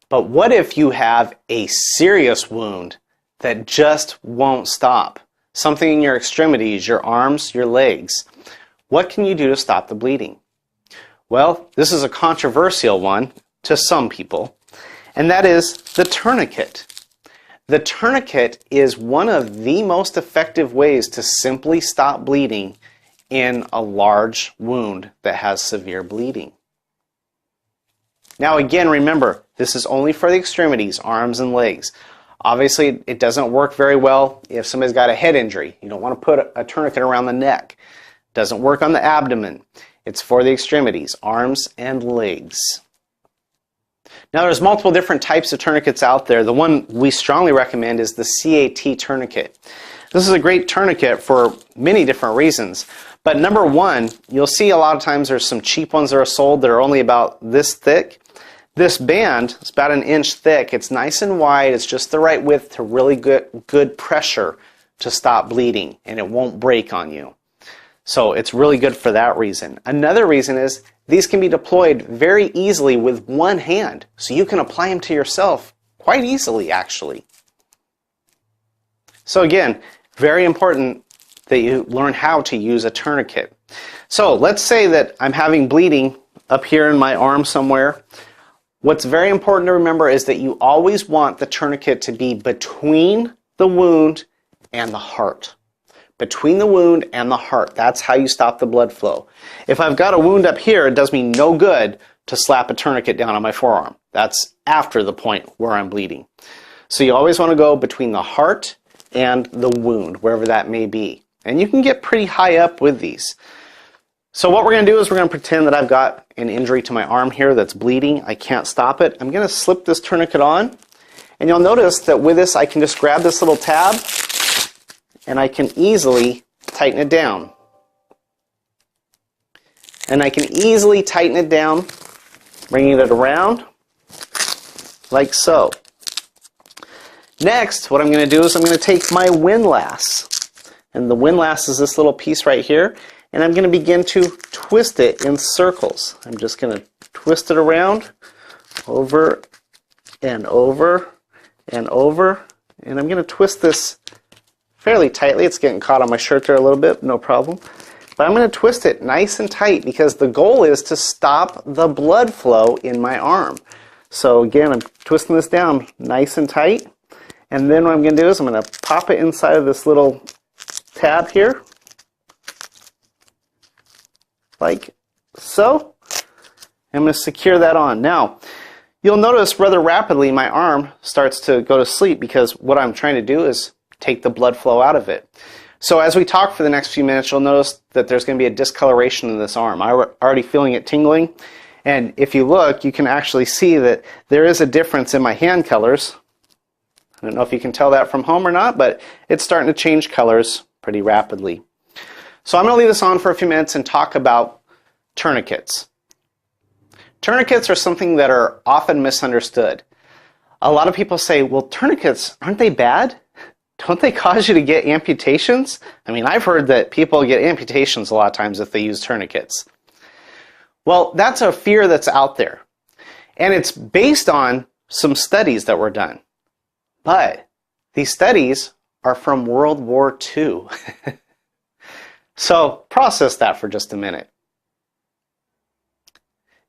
But what if you have a serious wound that just won't stop? Something in your extremities, your arms, your legs. What can you do to stop the bleeding? Well, this is a controversial one to some people, and that is the tourniquet. The tourniquet is one of the most effective ways to simply stop bleeding in a large wound that has severe bleeding. Now again, remember, this is only for the extremities, arms and legs. Obviously, it doesn't work very well if somebody's got a head injury. You don't want to put a tourniquet around the neck. It doesn't work on the abdomen. It's for the extremities, arms and legs. Now there's multiple different types of tourniquets out there. The one we strongly recommend is the CAT tourniquet. This is a great tourniquet for many different reasons. But number one, you'll see a lot of times there's some cheap ones that are sold that are only about this thick. This band is about 1 inch thick. It's nice and wide. It's just the right width to really good pressure to stop bleeding, and it won't break on you. So it's really good for that reason. Another reason is these can be deployed very easily with one hand. So you can apply them to yourself quite easily, actually. So again, very important that you learn how to use a tourniquet. So let's say that I'm having bleeding up here in my arm somewhere. What's very important to remember is that you always want the tourniquet to be between the wound and the heart. Between the wound and the heart. That's how you stop the blood flow. If I've got a wound up here, it does me no good to slap a tourniquet down on my forearm. That's after the point where I'm bleeding. So you always want to go between the heart and the wound, wherever that may be. And you can get pretty high up with these. So what we're going to do is we're going to pretend that I've got an injury to my arm here that's bleeding. I can't stop it. I'm going to slip this tourniquet on. And you'll notice that with this, I can just grab this little tab and I can easily tighten it down. And I can easily tighten it down, bringing it around like so. Next, what I'm going to do is I'm going to take my windlass. And the windlass is this little piece right here. And I'm going to begin to twist it in circles. I'm just going to twist it around, over and over and over. And I'm going to twist this fairly tightly. It's getting caught on my shirt there a little bit, no problem. But I'm going to twist it nice and tight because the goal is to stop the blood flow in my arm. So again, I'm twisting this down nice and tight. And then what I'm going to do is I'm going to pop it inside of this little tab here. Like so. I'm going to secure that on. Now, you'll notice rather rapidly my arm starts to go to sleep because what I'm trying to do is take the blood flow out of it. So as we talk for the next few minutes, you'll notice that there's going to be a discoloration in this arm. I'm already feeling it tingling. And if you look, you can actually see that there is a difference in my hand colors. I don't know if you can tell that from home or not, but it's starting to change colors pretty rapidly. So I'm going to leave this on for a few minutes and talk about tourniquets. Tourniquets are something that are often misunderstood. A lot of people say, well, tourniquets, aren't they bad? Don't they cause you to get amputations? I mean, I've heard that people get amputations a lot of times if they use tourniquets. Well, that's a fear that's out there. And it's based on some studies that were done. But these studies are from World War II. So process that for just a minute.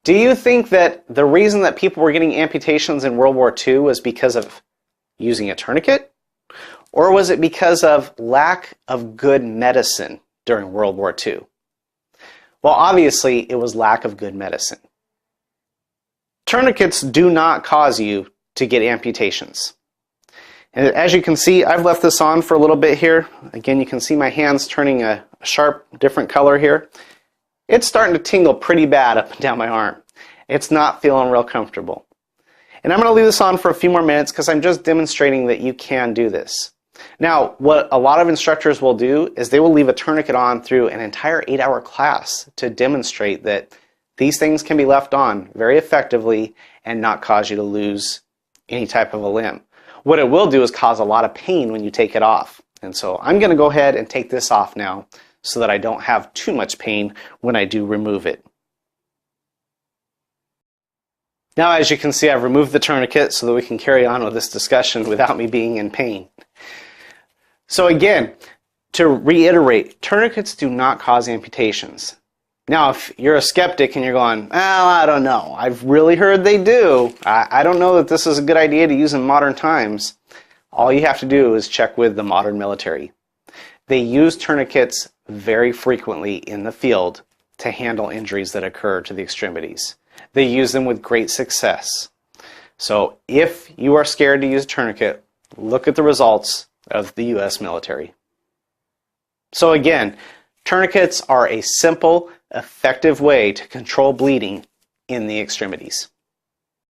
Do you think that the reason that people were getting amputations in World War II was because of using a tourniquet? Or was it because of lack of good medicine during World War II? Well, obviously, it was lack of good medicine. Tourniquets do not cause you to get amputations. And as you can see, I've left this on for a little bit here. Again, you can see my hands turning a sharp, different color here. It's starting to tingle pretty bad up and down my arm. It's not feeling real comfortable. And I'm going to leave this on for a few more minutes because I'm just demonstrating that you can do this. Now, what a lot of instructors will do is they will leave a tourniquet on through an entire 8-hour class to demonstrate that these things can be left on very effectively and not cause you to lose any type of a limb. What it will do is cause a lot of pain when you take it off. And so I'm going to go ahead and take this off now so that I don't have too much pain when I do remove it. Now, as you can see, I've removed the tourniquet so that we can carry on with this discussion without me being in pain. So again, to reiterate, tourniquets do not cause amputations. Now, if you're a skeptic and you're going, well, I don't know, I've really heard they do. I don't know that this is a good idea to use in modern times. All you have to do is check with the modern military. They use tourniquets very frequently in the field to handle injuries that occur to the extremities. They use them with great success. So if you are scared to use a tourniquet, look at the results of the U.S. military. So again, tourniquets are a simple, effective way to control bleeding in the extremities.